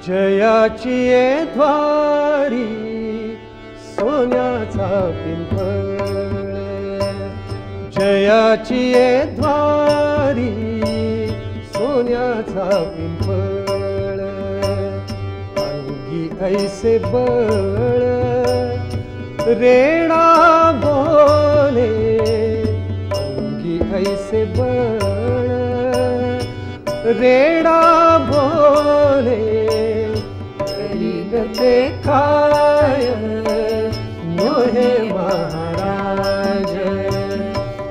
जयाची ये द्वारी सोन्याचा पिंपळ, जयाची ये द्वारी सोन्याचा पिंपळ, अंगी ऐसे बळ रेणा बोले, अंगी ऐसे बळ रेणा बोले, ते काय मोहे महाराज,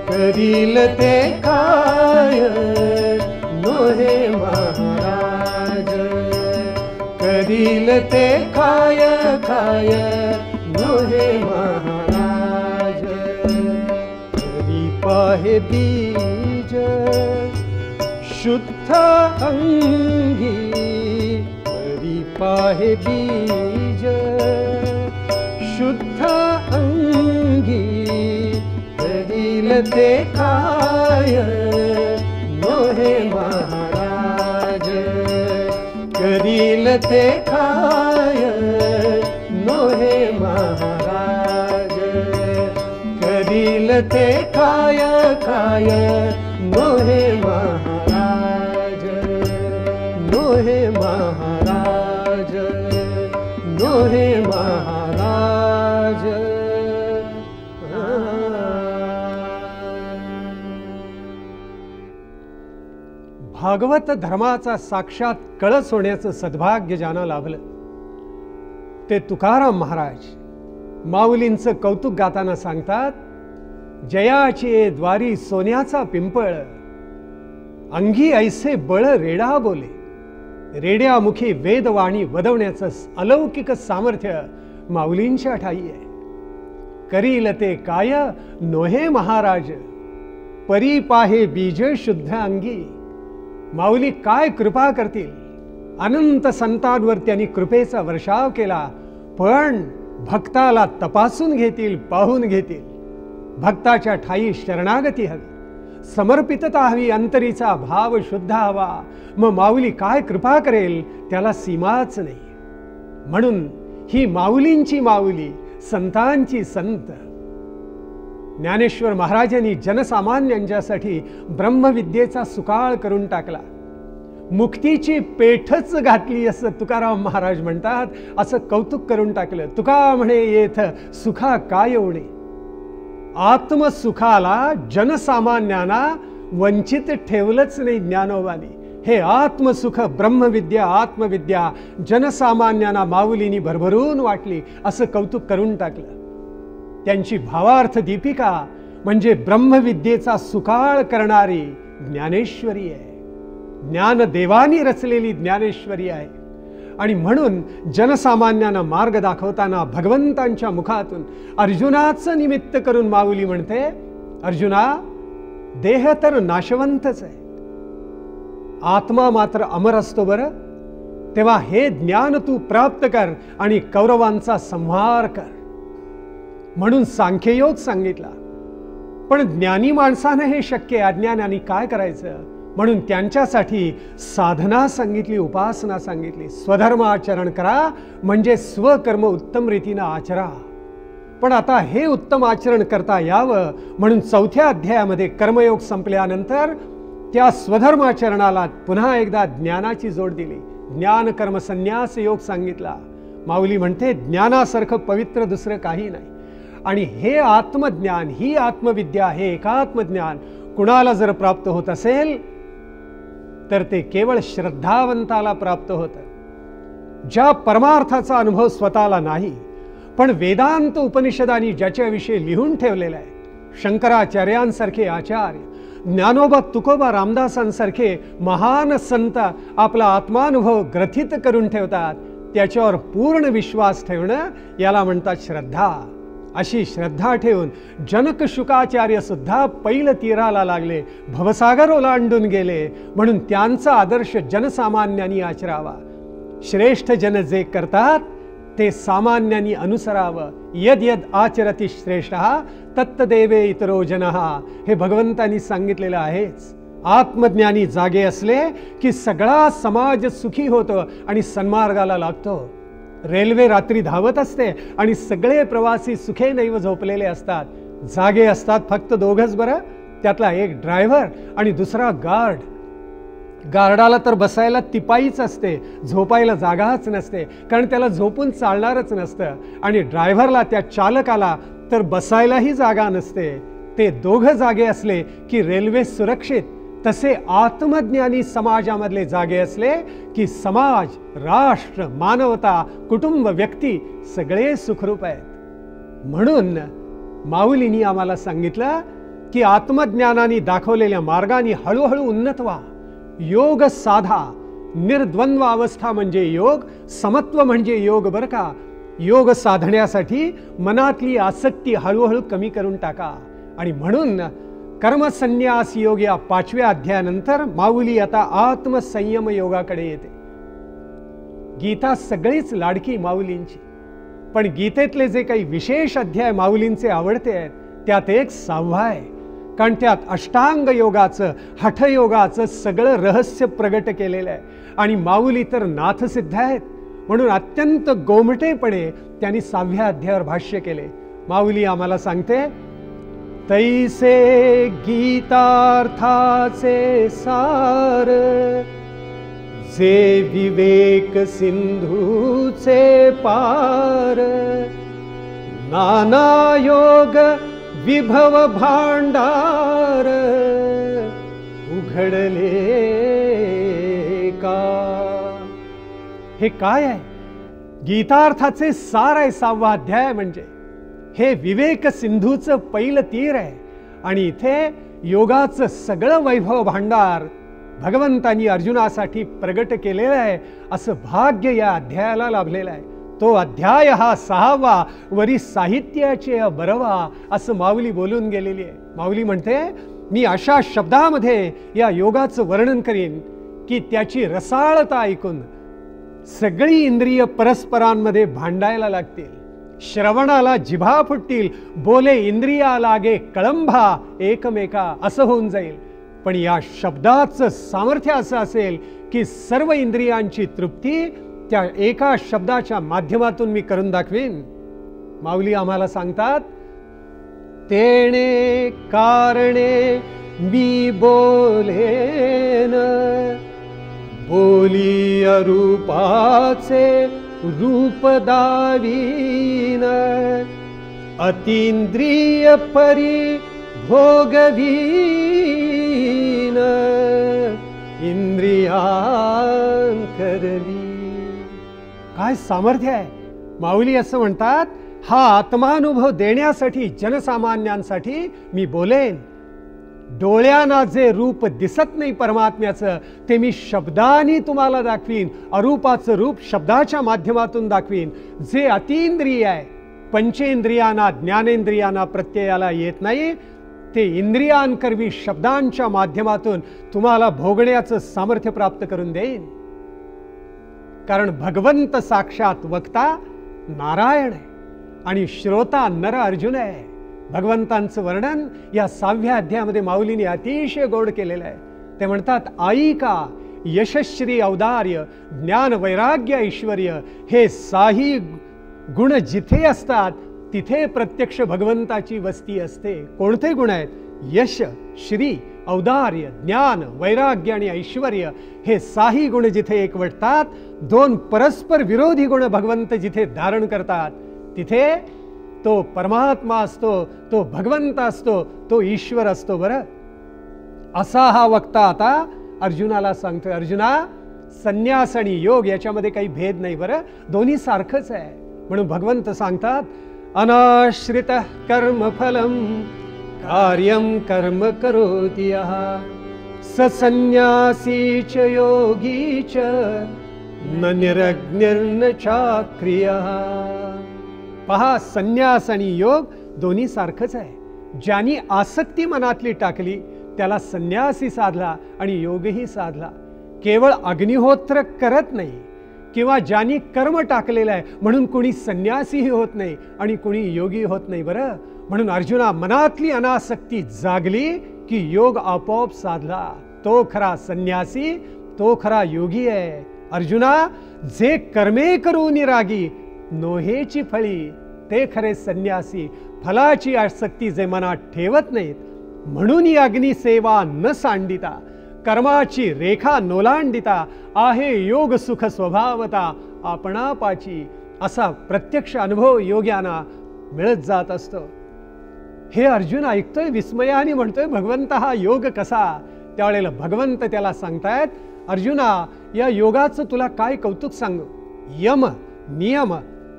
करील ते काय मोहे महाराज, करील ते काय काय मोहे महाराज, करी पाहे बीज शुद्ध अंगी, पाहे बीज शुद्ध अंगी, करील ते काय मोहे महाराज, करील ते काय मोहे महाराज, करील ते काय काय मोहे महाराज, मोहे महाराज, मोहे महाराज। भागवत धर्माचा साक्षात कळस होण्याचं सद्भाग्य ज्यांना लाभलं ते तुकाराम महाराज माऊलींचं कौतुक गाताना सांगतात, जयाची द्वारी सोन्याचा पिंपळ, अंगी ऐसे बळ रेडा बोले, रेड्यामुखी वेदवाणी वदवण्याचं अलौकिक सामर्थ्य माऊलींच्या ठाई आहे। करील ते काय नोहे महाराज, परी पाहे बीज शुद्ध अंगी, माऊली काय कृपा करतील, अनंत संतांवर त्यांनी कृपेचा वर्षाव केला, पण भक्ताला तपासून घेतील, पाहून घेतील। भक्ताच्या ठाई शरणागती हवी, समर्पितता हवी, अंतरीचा भाव शुद्ध हवा, मग माऊली काय कृपा करेल त्याला सीमाच नाही। म्हणून ही माऊलींची माऊली, संतांची संत। ज्ञानेश्वर महाराजांनी जनसामान्यांच्यासाठी ब्रह्मविद्येचा सुकाळ करून टाकला, मुक्तीची पेठच घातली असं तुकाराम महाराज म्हणतात, असं कौतुक करून टाकलं। तुका म्हणे येथ सुखा काय होणे, आत्मसुखाला जनसामान्यांना वंचित ठेवलंच नाही ज्ञानोबानी। हे आत्मसुख ब्रह्मविद्या आत्मविद्या जनसामान्यांना माऊलींनी भरभरून वाटली असं कौतुक करून टाकलं। त्यांची भावार्थ दीपिका म्हणजे ब्रह्मविद्येचा सुकाळ करणारी ज्ञानेश्वरी आहे, ज्ञानदेवानी रचलेली ज्ञानेश्वरी आहे। आणि म्हणून जनसामान्यांना मार्ग दाखवताना भगवंतांच्या मुखातून अर्जुनाचं निमित्त करून माऊली म्हणते, अर्जुना देह तर नाशवंतच आहे, आत्मा मात्र अमर असतो बरं। तेव्हा हे ज्ञान तू प्राप्त कर आणि कौरवांचा संहार कर। म्हणून सांख्ययोग सांगितला, पण ज्ञानी माणसाने हे शक्य, अज्ञानाने काय करायचं, म्हणून त्यांच्यासाठी साधना सांगितली, उपासना सांगितली। स्वधर्म आचरण करा म्हणजे स्वकर्म उत्तम रीतीने आचरा। पण आता हे उत्तम आचरण करता यावं म्हणून चौथ्या अध्यायामध्ये कर्मयोग संपल्यानंतर त्या स्वधर्माचरणाला पुन्हा एकदा ज्ञानाची जोड दिली, ज्ञान कर्म संन्यास योग सांगितला। माऊली म्हणते ज्ञानासारखं पवित्र दुसरं काही नाही। आणि हे आत्मज्ञान, ही आत्मविद्या, हे एकात्मज्ञान कुणाला जर प्राप्त होत असेल तर ते केवळ श्रद्धावंताला प्राप्त होतं. ज्या परमार्थाचा अनुभव स्वतःला नाही, पण वेदांत उपनिषदांनी ज्याच्याविषयी लिहून ठेवलेला आहे, शंकराचार्यांसारखे आचार्य, ज्ञानोबा तुकोबा रामदासांसारखे महान संत आपला आत्मानुभव ग्रथित करून ठेवतात, त्याच्यावर पूर्ण विश्वास ठेवणं याला म्हणतात श्रद्धा. अशी श्रद्धा ठेवून जनक शुकाचार्य सुद्धा पैल तीराला लागले, भवसागर ओलांडून गेले. म्हणून त्यांचा आदर्श जनसामान्यांनी आचरावा. श्रेष्ठ जन जे करतात ते सामान्यांनी अनुसरावं. यद यद आचरति श्रेष्ठः तत्तदेवे इतरो जनः, हे भगवंतांनी सांगितलेलं आहेच. आत्मज्ञानी जागे असले की सगळा समाज सुखी होतो आणि सन्मार्गाला लागतो. रेल्वे रात्री धावत असते आणि सगळे प्रवासी सुखेनैव झोपलेले असतात. जागे असतात फक्त दोघंच बरं, त्यातला एक ड्रायव्हर आणि दुसरा गार्ड. गार्डाला तर बसायला तिपाईच असते, झोपायला जागाच नसते, कारण त्याला झोपून चालणारच नसतं. आणि ड्रायव्हरला, त्या चालकाला तर बसायलाही जागा नसते. ते दोघं जागे असले की रेल्वे सुरक्षित. तसे आत्मज्ञानी समाजामधले जागे असले की समाज, राष्ट्र, मानवता, कुटुंब, व्यक्ती सगळे सुखरूप आहेत. म्हणून माऊलींनी आम्हाला सांगितलं की आत्मज्ञानाने दाखवलेल्या मार्गाने हळूहळू उन्नत व्हा. योग साधा. निर्द्वंद्व अवस्था म्हणजे योग, समत्व म्हणजे योग बरं का. योग साधण्यासाठी मनातली आसक्ती हळूहळू कमी करून टाका. आणि म्हणून कर्मसन्यास योग या 5व्या अध्यायानंतर माऊली आता आत्मसंयम योगाकडे येते. गीता सगळीच लाडकी माऊलींची, पण गीतेतले जे काही विशेष अध्याय माऊलींचे आवडते आहेत त्यात एक 6वा आहे. कारण त्यात अष्टांग योगाचं, हठयोगाचं सगळं रहस्य प्रगट केलेलं आहे. आणि माऊली तर नाथसिद्ध आहेत, म्हणून अत्यंत गोमटेपणे त्यांनी 6व्या अध्यायावर भाष्य केले. माऊली आम्हाला सांगते, तैसे गीतार्थाचे सार, जे विवेक सिंधूचे पार, नाना योग विभव भांडार, उघडले का. हे काय आहे? गीतार्थाचे सार आहे 6वा अध्याय. म्हणजे हे विवेक सिंधूचं पहिलं तीर आहे. आणि इथे योगाचं सगळं वैभव भांडार भगवंतांनी अर्जुनासाठी प्रगट केलेलं आहे. असं भाग्य या अध्यायाला लाभलेलं आहे. तो अध्याय हा 6वा, वरी साहित्याचे बरवा, असं माऊली बोलून गेलेली आहे. माऊली म्हणते, मी अशा शब्दामध्ये या योगाचं वर्णन करीन की त्याची रसाळता ऐकून सगळी इंद्रिय परस्परांमध्ये भांडायला लागतील. श्रवणाला जिभा फुटतील, बोले इंद्रिया लागे कळंबा एकमेका, असं होऊन जाईल. पण या शब्दाचं सामर्थ्य असं असेल की सर्व इंद्रियांची तृप्ती त्या एका शब्दाच्या माध्यमातून मी करून दाखवीन. माऊली आम्हाला सांगतात, तेणे कारणे मी बोलेन, बोली अरूपाचे रूप दावीन, अतींद्रिय परी भोगवीन, इंद्रियांकरवी. काय सामर्थ्य आहे! माऊली असं म्हणतात, हा आत्मानुभव देण्यासाठी जनसामान्यांसाठी मी बोलेन. डोळ्यांना जे रूप दिसत नाही परमात्म्याचं, ते मी शब्दांनी तुम्हाला दाखवीन. अरूपाचं रूप शब्दाच्या माध्यमातून दाखवीन. जे अतींद्रिय आहे, पंचेंद्रियांना, ज्ञानेंद्रियांना प्रत्ययाला येत नाही, ते इंद्रियांकरवी शब्दांच्या माध्यमातून तुम्हाला भोगण्याचं सामर्थ्य प्राप्त करून देईन. कारण भगवंत साक्षात वक्ता नारायण आहे आणि श्रोता नर अर्जुन आहे. भगवंतांचं वर्णन या 6व्या अध्यायामध्ये माऊलीने अतिशय गोड केलेलं आहे. ते म्हणतात, ऐका, यशश्री औदार्य, ज्ञान वैराग्य ऐश्वर्य, हे 6ही गुण जिथे असतात तिथे प्रत्यक्ष भगवंताची वस्ती असते. कोणते गुण आहेत? यश, श्री, औदार्य, ज्ञान, वैराग्य आणि ऐश्वर्य, हे 6ही गुण जिथे एकवटतात, 2 परस्पर विरोधी गुण भगवंत जिथे धारण करतात, तिथे तो परमात्मा असतो, तो भगवंत असतो, तो ईश्वर असतो. बरं, असा हा वक्ता आता अर्जुनाला सांगतोय, अर्जुना संन्यास आणि योग याच्यामध्ये काही भेद नाही बरं, दोन्ही सारखंच आहे. म्हणून भगवंत सांगतात, अनाश्रित कर्मफलम कार्यम कर्म करोति यः स संन्यासी च योगी च न निरग्निर्न चाक्रियः. पहा, संन्यास आणि योग दोन्ही सारखंच आहे. ज्यांनी आसक्ती मनातली टाकली त्याला संन्यासी साधला आणि योगही साधला. केवळ अग्निहोत्र करत नाही किंवा ज्यांनी कर्म टाकलेलं आहे म्हणून कुणी संन्यासीही होत नाही आणि कुणी योगी होत नाही बरं. म्हणून अर्जुना, मनातली अनासक्ती जागली की योग आपोआप साधला. तो खरा संन्यासी, तो खरा योगी आहे. अर्जुना, जे कर्मे करून रागी नोहेची फळी ते खरे संन्यासी. फलाची आसक्ती जे मनात ठेवत नाहीत म्हणून ही अग्निसेवा न सांडिता, कर्माची रेखा नोलांडिता, आहे योग सुख स्वभावता आपणापाची, असा प्रत्यक्ष अनुभव योग्यांना मिळत जात असतो. हे अर्जुन ऐकतोय विस्मयाने, म्हणतोय भगवंत हा योग कसा. त्यावेळेला भगवंत त्याला सांगतायत, अर्जुना या योगाचं तुला काय कौतुक सांगू. यम, नियम,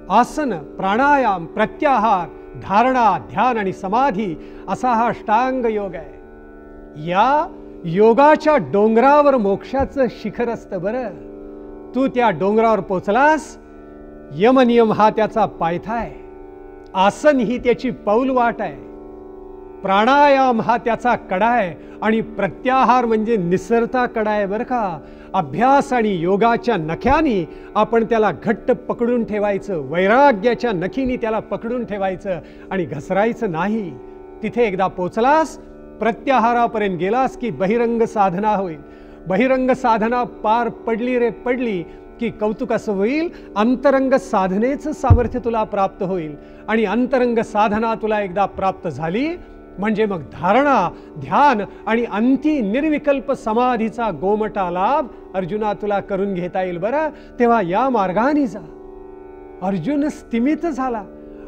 आसन, प्राणायाम, प्रत्याहार, धारणा, ध्यान आणि समाधी असा हा अष्टांग योग आहे. या योगाच्या डोंगरावर मोक्षाचं शिखर असतं बरं. तू त्या डोंगरावर पोचलास, यमनियम हा त्याचा पायथा आहे, आसन ही त्याची पाऊलवाट आहे, प्राणायाम हा त्याचा कडा आहे आणि प्रत्याहार म्हणजे निसरता कडा आहे बरं का. अभ्यास आणि योगाच्या नख्यानी आपण त्याला घट्ट पकडून ठेवायचं, वैराग्याच्या नखीनी त्याला पकडून ठेवायचं आणि घसरायचं नाही. तिथे एकदा पोचलास, प्रत्याहारापर्यंत गेलास की बहिरंग साधना होईल. बहिरंग साधना पार पडली रे पडली की कौतुक असं होईल, अंतरंग साधनेचं सामर्थ्य तुला प्राप्त होईल. आणि अंतरंग साधना तुला एकदा प्राप्त झाली म्हणजे मग धारणा, ध्यान आणि अंती निर्विकल्प समाधीचा गोमटा लाभ अर्जुना तुला करून घेता येईल बरं. तेव्हा या मार्गाने जा. अर्जुन स्तिमित झाला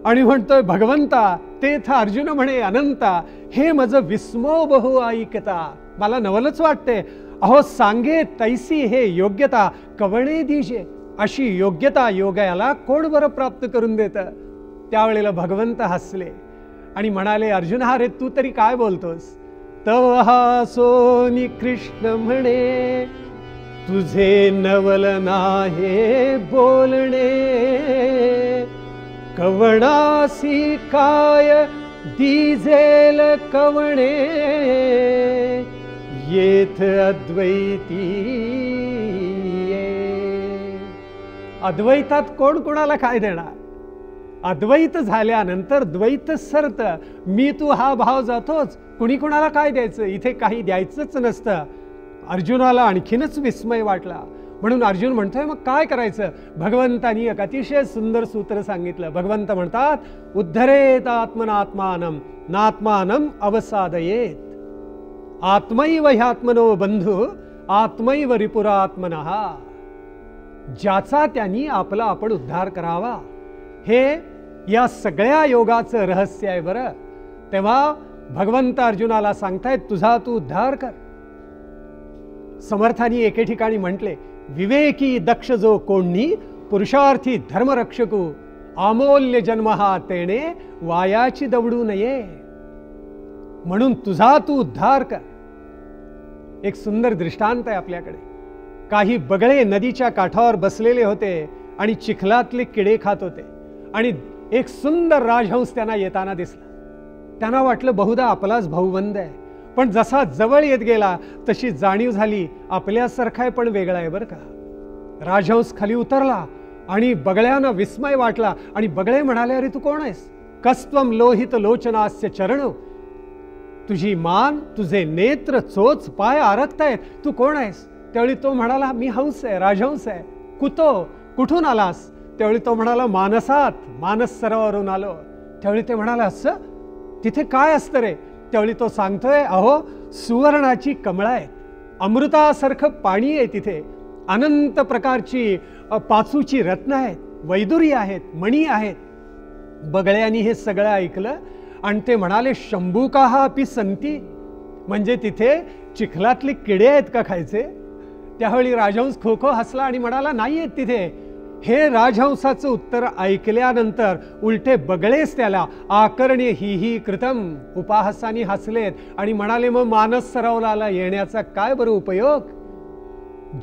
आणि म्हणतोय, भगवंता तेथ अर्जुन म्हणे अनंता, हे माझं विस्मो बहु ऐकता. मला नवलच वाटते. अहो सांगे तैसी हे योग्यता कवणे दिजे. अशी योग्यता योगाला कोण बरं प्राप्त करून देतं. त्यावेळेला भगवंत हसले आणि म्हणाले, अर्जुन हा रे तू तरी काय बोलतोस. तव हासोनी कृष्ण म्हणे, तुझे नवल नाहे बोलणे. कवणासी काय दिजेल कवणे, येथ अद्वैती. अद्वैतात कोण कोणाला काय देणार. अद्वैत झाल्यानंतर द्वैत सरत. मी तू हा भाव जातोच, कुणी कुणाला काय द्यायचं. इथे काही द्यायचंच नसतं. अर्जुनाला आणखीनच विस्मय वाटला. म्हणून अर्जुन म्हणतोय, मग काय करायचं. भगवंतानी एक अतिशय सुंदर सूत्र सांगितलं. भगवंत म्हणतात, उद्धरेत आत्मनात्मानम नात्मानम अवसादयेत. आत्मैव ह्यात्मनो बंधू आत्मैव रिपुरात्मनः. ज्याचा त्यांनी आपला आपण उद्धार करावा, हे या सगळ्या योगाचं रहस्य आहे बरं. तेव्हा भगवंत अर्जुनाला सांगतायत, तुझा तू उद्धार कर. समर्थांनी एके ठिकाणी म्हटले, विवेकी दक्ष जो कोणी पुरुषार्थी धर्मरक्षकू, अमूल्य जन्म हा तेणे वायाची दवडू नये. म्हणून तुझा तू उद्धार कर. एक सुंदर दृष्टांत आहे आपल्याकडे. काही बगळे नदीच्या काठावर बसलेले होते आणि चिखलातले किडे खात होते आणि एक सुंदर राजहंस त्यांना येताना दिसला. त्यांना वाटलं बहुधा आपलाच भाऊबंद आहे. पण जसा जवळ येत गेला तशी जाणीव झाली आपल्यासारखा आहे पण वेगळा आहे बरं का. राजहंस खाली उतरला आणि बगळ्यांना विस्मय वाटला आणि बगळे म्हणाले, अरे तू कोण आहेस. कस्त्वम लोहित लोचनास्य चरण. तुझी मान, तुझे नेत्र, चोच, पाय आरखतायत, तू कोण आहेस. त्यावेळी तो म्हणाला, मी हंस आहे, राजहंस आहे. कुठून आलास. त्यावेळी तो म्हणाला, मानसात, मानस सरोवरून आलो. त्यावेळी ते म्हणाले, असं तिथे काय असतं रे. त्यावेळी तो सांगतोय, अहो सुवर्णाची कमळं आहेत, अमृतासारखं पाणी आहे तिथे, अनंत प्रकारची पाचूची रत्न आहेत, वैदुरी आहेत, मणी आहेत. बगळ्यांनी हे सगळं ऐकलं आणि ते म्हणाले, शंभूकाहा अपि संती. म्हणजे तिथे चिखलातले किडे आहेत का खायचे? त्यावेळी राजहंस खो खो हसला आणि म्हणाला, नाही आहेत तिथे. हे राजहंसाचं उत्तर ऐकल्यानंतर उलटे बगळेच त्याला आकर्ण्य ही कृतम उपहासाने हसलेत आणि म्हणाले, मग मानस सरोवराला येण्याचा काय बरं उपयोग?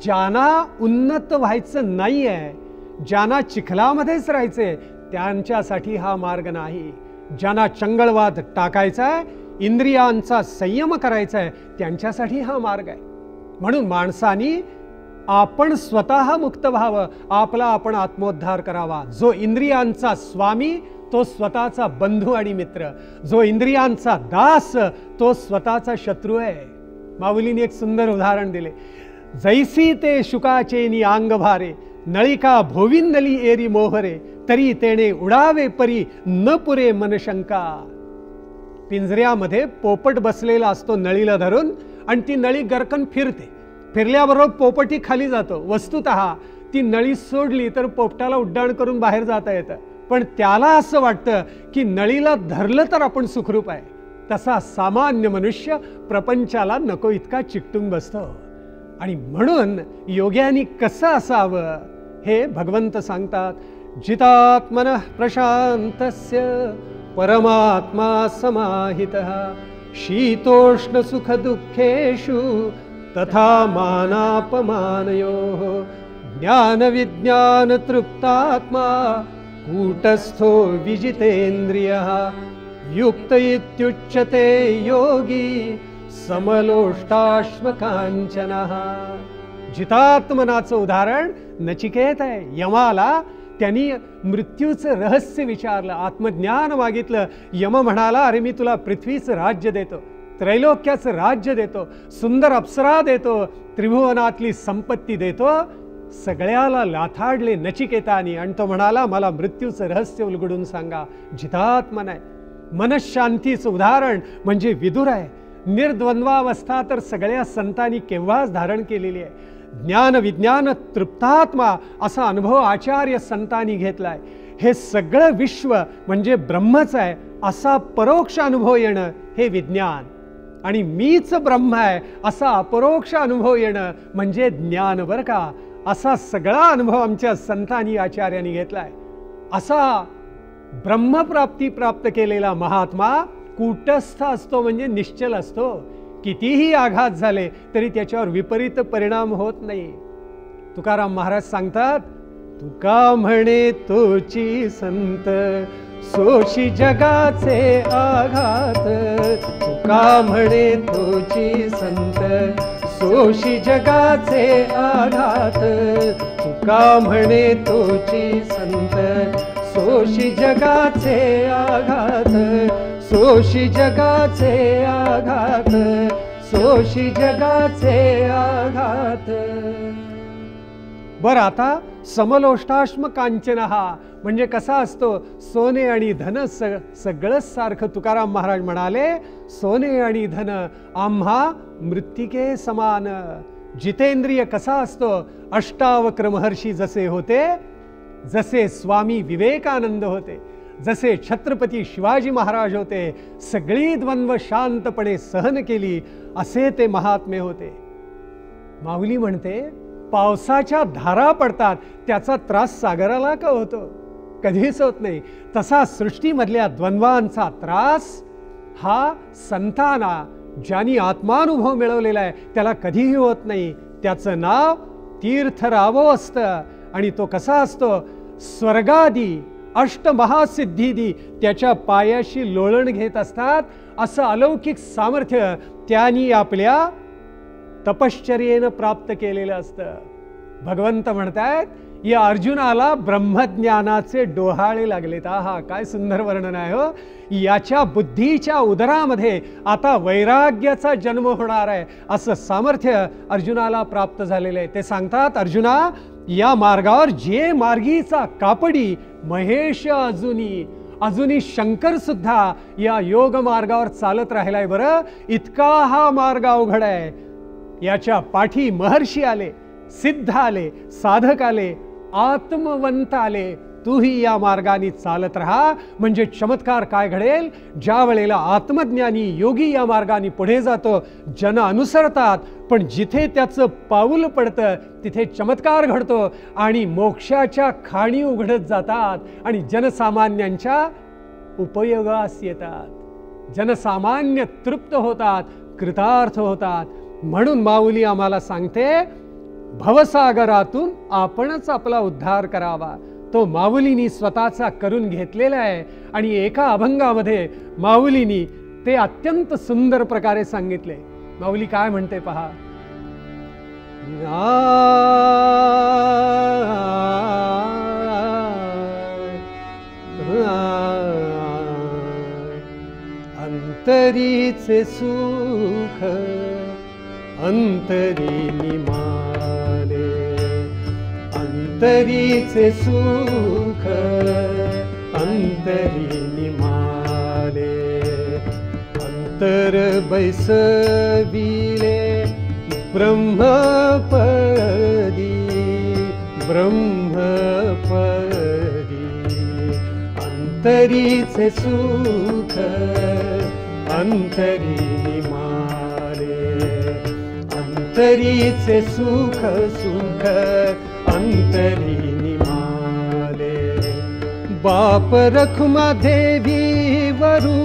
ज्यांना उन्नत व्हायचं नाही आहे, ज्यांना चिखलामध्येच राहायचे, त्यांच्यासाठी हा मार्ग नाही. ज्यांना चंगळवाद टाकायचा आहे, इंद्रियांचा संयम करायचा आहे, त्यांच्यासाठी हा मार्ग आहे. म्हणून माणसानी आपण स्वतः मुक्त व्हावं, आपला आपण आत्मोद्धार करावा. जो इंद्रियांचा स्वामी तो स्वतःचा बंधू आणि मित्र, जो इंद्रियांचा दास तो स्वतःचा शत्रू आहे. माऊलीने एक सुंदर उदाहरण दिले. जैसी ते शुकाचेनी अंग भारे, नळिका भोविंदली एरी मोहरे, तरी तेने उडावे परी न पुरे मनशंका. पिंजऱ्यामध्ये पोपट बसलेला असतो नळीला धरून, आणि ती नळी गरकन फिरते. फिरल्याबरोबर पोपटी खाली जातो. वस्तुतः ती नळी सोडली तर पोपटाला उड्डाण करून बाहेर जाता येतं, पण त्याला असं वाटतं की नळीला धरलं तर आपण सुखरूप आहे. तसा सामान्य मनुष्य प्रपंचाला नको इतका चिकटून बसतो. आणि म्हणून योग्यानी कसं असावं हे भगवंत सांगतात. जितात्मनः प्रशांतस्य परमात्मा समाहितः, शीतोष्ण सुख दुःखेषु तथा मानापमानयोः, ज्ञान विज्ञान तृप्तात्मा कूटस्थो विजितेन्द्रियः, युक्त इत्युच्यते योगी समलोष्टाश्मकांचनः. जितात्मनाचं उदाहरण नचिकेत आहे. यमाला त्यांनी मृत्यूचं रहस्य विचारलं, आत्मज्ञान मागितलं. यम म्हणाला, अरे मी तुला पृथ्वीचं राज्य देतो, त्रैलोक्याचं राज्य देतो, सुंदर अप्सरा देतो, त्रिभुवनातली संपत्ती देतो. सगळ्याला लाथाडले नचिकेतानी, आणि तो म्हणाला, मला मृत्यूचं रहस्य उलगडून सांगा. जितात्मन आहे. मनशांतीचं उदाहरण म्हणजे विदुर आहे. निर्द्वंद्वावस्था तर सगळ्या संतांनी केव्हाच धारण केलेली आहे. ज्ञान विज्ञान तृप्तात्मा असा अनुभव आचार्य संतांनी घेतलाय. हे सगळं विश्व म्हणजे ब्रह्मच आहे असा परोक्ष अनुभव येणं हे विज्ञान, आणि मीच ब्रह्म आहे असा अपरोक्ष अनुभव येणं म्हणजे ज्ञान बरं का. असा सगळा अनुभव आमच्या संतांनी आचार्यांनी घेतलाय. असा ब्रह्मप्राप्ती प्राप्त केलेला महात्मा कूटस्थ असतो, म्हणजे निश्चल असतो. कितीही आघात झाले तरी त्याच्यावर विपरीत परिणाम होत नाही. तुकाराम महाराज सांगतात, तुका म्हणे तोची संत सोशी जगाचे आघात, तुका म्हणे तोची संत सोशी जगाचे आघात, तुका म्हणे तोची संत सोशी जगाचे आघात, सोशी जगाचे आघात, सोशी जगाचे आघात. बरं, आता समलोष्टाश्म कांचनहा म्हणजे कसा असतो? सोने आणि धन सगळंच सारखं. तुकाराम महाराज म्हणाले, सोने आणि धन आम्हा मृत्तिके समान. जितेंद्रिय कसा असतो? अष्टावक्र महर्षी जसे होते, जसे स्वामी विवेकानंद होते, जसे छत्रपती शिवाजी महाराज होते, सगळी द्वंद्व शांतपणे सहन केली, असे ते महात्मे होते. माऊली म्हणते, पावसाच्या धारा पडतात त्याचा त्रास सागराला का होतो? कधीच होत नाही. तसा सृष्टीमधल्या द्वंद्वांचा त्रास हा संतांना, ज्यांनी आत्मानुभव मिळवलेला आहे, त्याला कधीही होत नाही. त्याचं नाव तीर्थरावो असतं. आणि तो कसा असतो? स्वर्गादी अष्टमहासिद्धीदी त्याच्या पायाशी लोळण घेत असतात. असं अलौकिक सामर्थ्य त्यांनी आपल्या तपश्चर्येनं प्राप्त केलेलं असतं. भगवंत म्हणतायत, या अर्जुनाला ब्रह्मज्ञानाचे डोहाळे लागलेत. आहा, काय सुंदर वर्णन आहे हो. याच्या बुद्धीच्या उदरामध्ये आता वैराग्याचा जन्म होणार आहे असं सामर्थ्य अर्जुनाला प्राप्त झालेलं आहे. ते सांगतात, अर्जुना, या मार्गावर जे मार्गीचा कापडी महेश अजूनी शंकर सुद्धा या योग मार्गावर चालत राहिलाय. बरं, इतका हा मार्ग अवघड आहे. याच्या पाठी महर्षी आले, सिद्ध आले, साधक आले, आत्मवंत आले, तूही या मार्गाने चालत राहा. म्हणजे चमत्कार काय घडेल, ज्या वेळेला आत्मज्ञानी योगी या मार्गाने पुढे जातो, जन अनुसरतात, पण जिथे त्याचं पाऊल पडतं तिथे चमत्कार घडतो आणि मोक्षाच्या खाणी उघडत जातात आणि जनसामान्यांच्या उपयोगास येतात. जनसामान्य तृप्त होतात, कृतार्थ होतात. म्हणून माऊली आम्हाला सांगते, भवसागरातून आपणच आपला उद्धार करावा. तो माऊलींनी स्वतःचा करून घेतलेला आहे आणि एका अभंगामध्ये माऊलींनी ते अत्यंत सुंदर प्रकारे सांगितले. माऊली काय म्हणते पहा. अंतरीचे सुख अंतरी निमाले, अंतरीचे सुख अंतरी निमाले. अंतर बैसविले ब्रह्मपदी, ब्रह्मपदी. अंतरीचे सुख अंतरी निमाले, अंतरीचे सुख सुख अंतरी निमाले. बाप रखुमा देवी वरू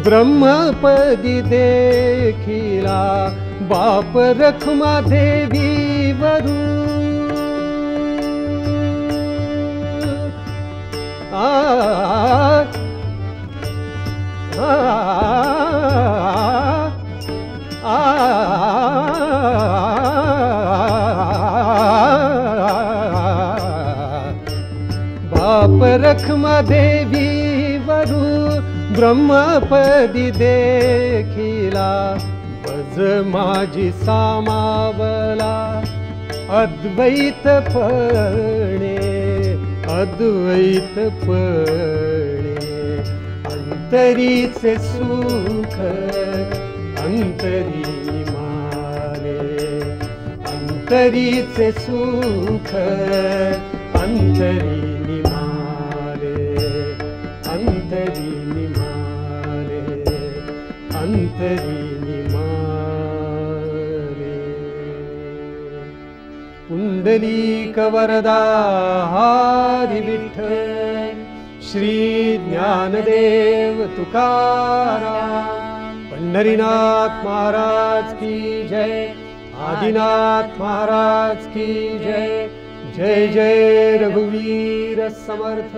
ब्रह्मपदी देखिला, बाप रखुमा देवी वरू. बाप रखमा देवी वरू ब्रह्मपदी देखिला, बज माझी सामावला अद्वैतपणे, अद्वैतपणे. अंतरीचे सुख अंतरी निमाले, अंतरीचे सुख अंतरी निमाले, अंतरी निमाले, अंतरी निमाले. पुंडलीक वरदा हरी विठ्ठल, श्री ज्ञानदेव तुकाराम. पंढरीनाथ महाराज की जय, आदिनाथ महाराज की जय. जय जय रघुवीर समर्थ.